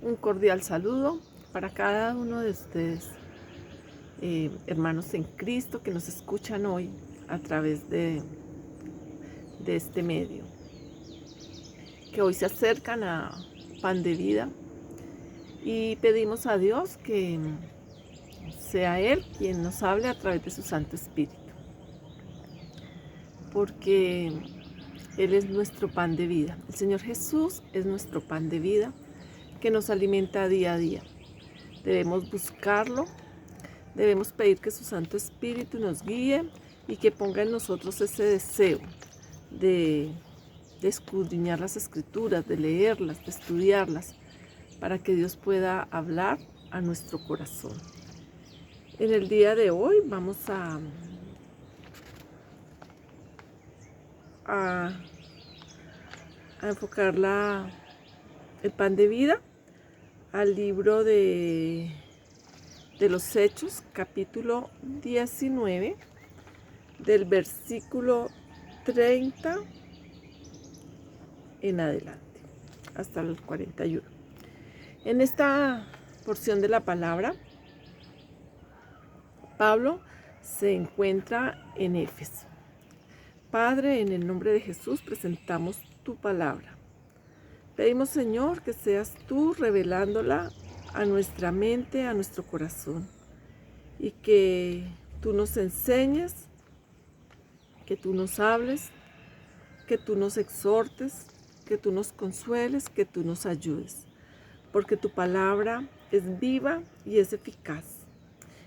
Un cordial saludo para cada uno de ustedes, hermanos en Cristo que nos escuchan hoy a través de este medio, que hoy se acercan a Pan de Vida y pedimos a Dios que sea Él quien nos hable a través de su Santo Espíritu, porque Él es nuestro pan de vida. El Señor Jesús es nuestro pan de vida que nos alimenta día a día. Debemos buscarlo, debemos pedir que su Santo Espíritu nos guíe y que ponga en nosotros ese deseo de escudriñar las Escrituras, de leerlas, de estudiarlas, para que Dios pueda hablar a nuestro corazón. En el día de hoy vamos a enfocar el pan de vida al libro de los Hechos, capítulo 19, del versículo 30 en adelante, hasta el 41. En esta porción de la palabra, Pablo se encuentra en Éfeso. Padre, en el nombre de Jesús presentamos tu palabra. Pedimos, Señor, que seas tú revelándola a nuestra mente, a nuestro corazón, y que tú nos enseñes, que tú nos hables, que tú nos exhortes, que tú nos consueles, que tú nos ayudes, porque tu palabra es viva y es eficaz,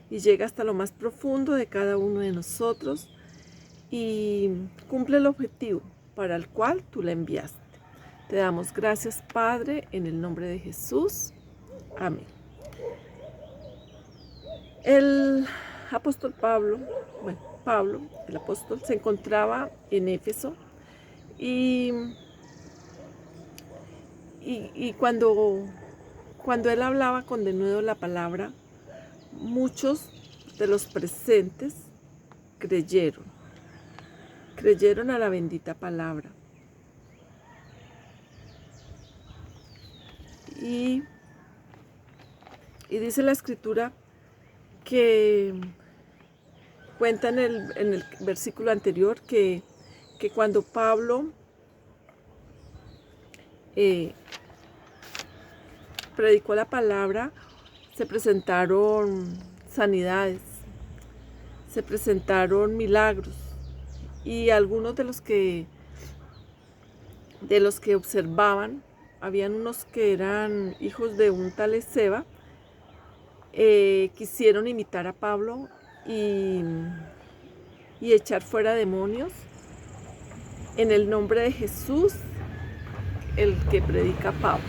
y llega hasta lo más profundo de cada uno de nosotros y cumple el objetivo para el cual tú la enviaste. Te damos gracias, Padre, en el nombre de Jesús. Amén. El apóstol Pablo, el apóstol, se encontraba en Éfeso y cuando él hablaba con denuedo la palabra, muchos de los presentes creyeron a la bendita palabra. Y dice la Escritura que cuenta en el versículo anterior que cuando Pablo predicó la palabra, se presentaron sanidades, se presentaron milagros, y algunos de los que observaban, habían unos que eran hijos de un tal Esceva, quisieron imitar a Pablo y echar fuera demonios en el nombre de Jesús, el que predica Pablo.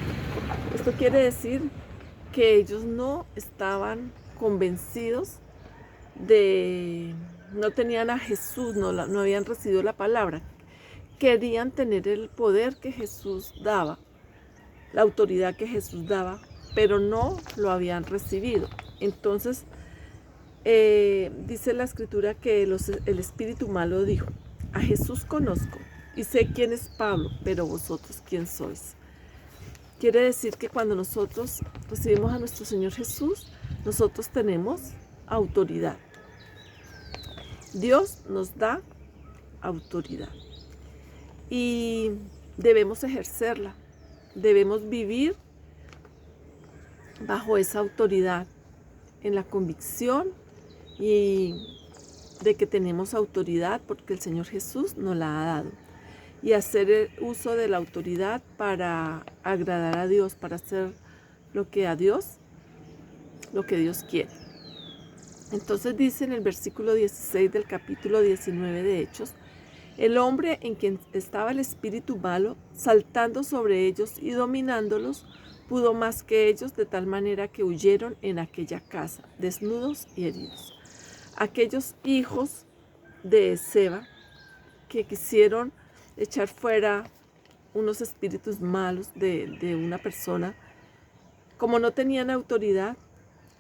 Esto quiere decir que ellos no estaban convencidos no tenían a Jesús, no habían recibido la palabra. Querían tener el poder que Jesús daba, la autoridad que Jesús daba, pero no lo habían recibido. Entonces, dice la Escritura que el espíritu malo dijo: a Jesús conozco y sé quién es Pablo, pero vosotros quién sois. Quiere decir que cuando nosotros recibimos a nuestro Señor Jesús, nosotros tenemos autoridad. Dios nos da autoridad y debemos ejercerla, debemos vivir bajo esa autoridad, en la convicción y de que tenemos autoridad porque el Señor Jesús nos la ha dado, y hacer el uso de la autoridad para agradar a Dios, para hacer lo que Dios quiere. Entonces dice en el versículo 16 del capítulo 19 de Hechos: el hombre en quien estaba el espíritu malo, saltando sobre ellos y dominándolos, pudo más que ellos, de tal manera que huyeron en aquella casa, desnudos y heridos. Aquellos hijos de Esceva que quisieron echar fuera unos espíritus malos de una persona, como no tenían autoridad,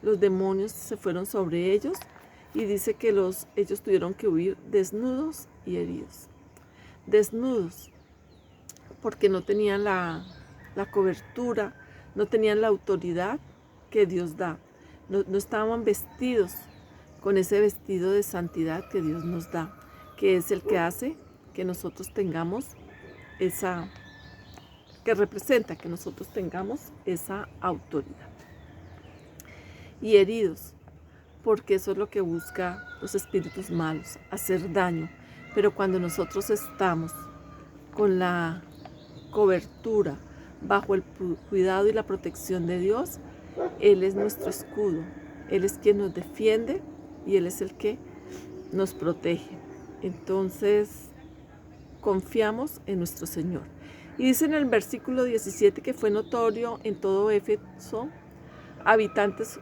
los demonios se fueron sobre ellos, y dice que ellos tuvieron que huir desnudos y heridos. Desnudos porque no tenían la cobertura no tenían la autoridad que Dios da, no estaban vestidos con ese vestido de santidad que Dios nos da, que es el que hace que nosotros tengamos que representa que nosotros tengamos esa autoridad. Y heridos, porque eso es lo que busca los espíritus malos, hacer daño. Pero cuando nosotros estamos con la cobertura, bajo el cuidado y la protección de Dios, Él es nuestro escudo, Él es quien nos defiende y Él es el que nos protege. Entonces, confiamos en nuestro Señor. Y dice en el versículo 17 que fue notorio en todo Éfeso, habitantes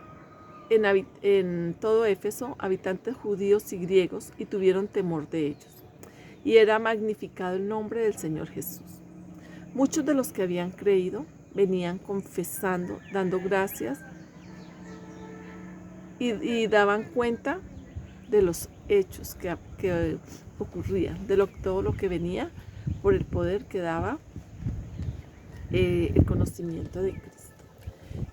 judíos y griegos, y tuvieron temor de ellos. Y era magnificado el nombre del Señor Jesús. Muchos de los que habían creído venían confesando, dando gracias y daban cuenta de los hechos que ocurrían, de todo lo que venía por el poder que daba el conocimiento de Cristo.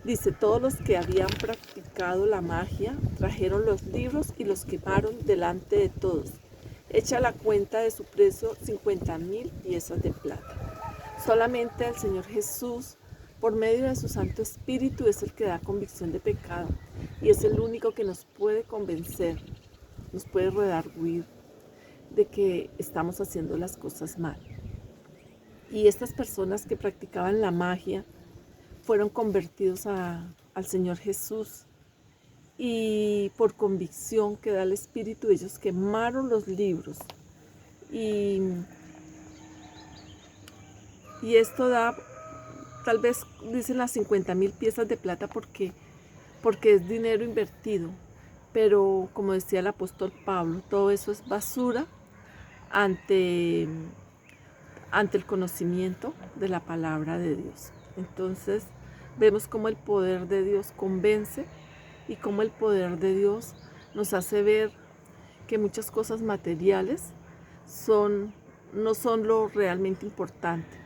Dice, todos los que habían practicado la magia trajeron los libros y los quemaron delante de todos. Hecha la cuenta de su precio, 50,000 piezas de plata. Solamente el Señor Jesús, por medio de su Santo Espíritu, es el que da convicción de pecado y es el único que nos puede convencer, nos puede redarguir de que estamos haciendo las cosas mal. Y estas personas que practicaban la magia fueron convertidos al Señor Jesús, y por convicción que da el Espíritu ellos quemaron los libros y esto da, tal vez dicen las 50,000 piezas de plata porque es dinero invertido, pero como decía el apóstol Pablo, todo eso es basura ante el conocimiento de la palabra de Dios. Entonces vemos cómo el poder de Dios convence y cómo el poder de Dios nos hace ver que muchas cosas materiales no son lo realmente importante,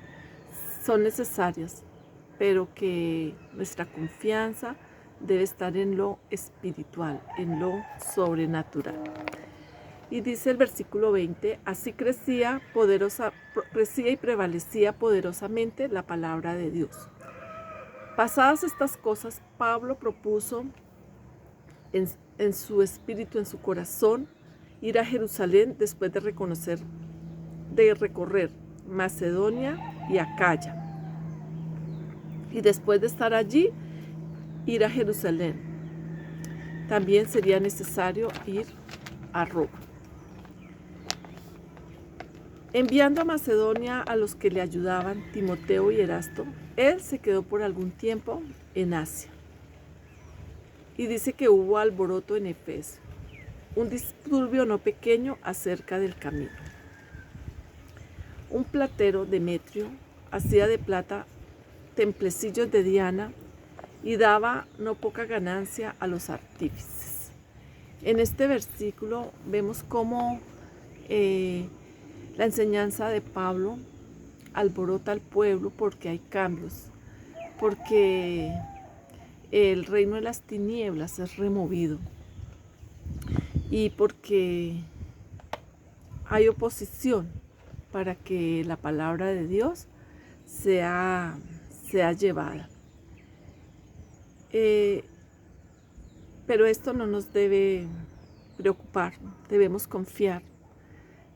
son necesarias, pero que nuestra confianza debe estar en lo espiritual, en lo sobrenatural. Y dice el versículo 20, así crecía y prevalecía poderosamente la palabra de Dios. Pasadas estas cosas, Pablo propuso en su espíritu, en su corazón, ir a Jerusalén después de recorrer Macedonia y Acaya. Y después de estar allí, ir a Jerusalén. También sería necesario ir a Roma. Enviando a Macedonia a los que le ayudaban, Timoteo y Erasto, él se quedó por algún tiempo en Asia. Y dice que hubo alboroto en Efeso, un disturbio no pequeño acerca del camino. Un platero, Demetrio, hacía de plata templecillos de Diana y daba no poca ganancia a los artífices. En este versículo vemos cómo la enseñanza de Pablo alborota al pueblo porque hay cambios, porque el reino de las tinieblas es removido y porque hay oposición para que la palabra de Dios sea llevada. Pero esto no nos debe preocupar, debemos confiar.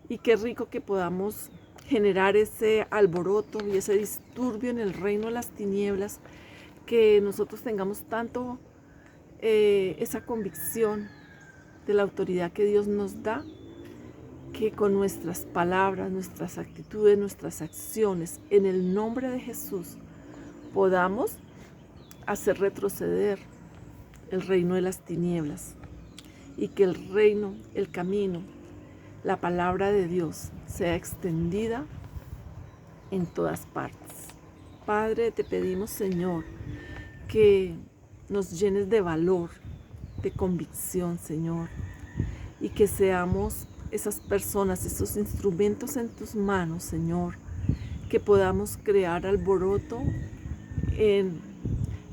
Y qué rico que podamos generar ese alboroto y ese disturbio en el reino de las tinieblas, que nosotros tengamos tanto esa convicción de la autoridad que Dios nos da, que con nuestras palabras, nuestras actitudes, nuestras acciones, en el nombre de Jesús, podamos hacer retroceder el reino de las tinieblas y que el reino, el camino, la palabra de Dios sea extendida en todas partes. Padre, te pedimos, Señor, que nos llenes de valor, de convicción, Señor, y que seamos esas personas, esos instrumentos en tus manos, Señor, que podamos crear alboroto en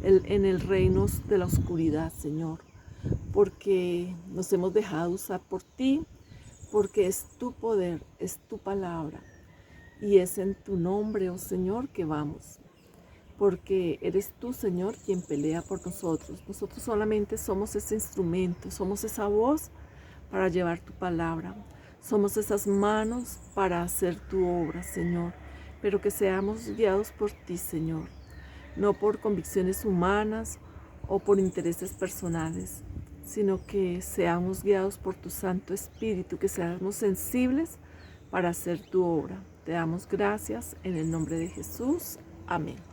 en el reino de la oscuridad, Señor, porque nos hemos dejado usar por ti, porque es tu poder, es tu palabra, y es en tu nombre, oh Señor, que vamos. Porque eres tú, Señor, quien pelea por nosotros. Nosotros solamente somos ese instrumento, somos esa voz para llevar tu palabra. Somos esas manos para hacer tu obra, Señor. Pero que seamos guiados por ti, Señor. No por convicciones humanas o por intereses personales, sino que seamos guiados por tu Santo Espíritu, que seamos sensibles para hacer tu obra. Te damos gracias en el nombre de Jesús. Amén.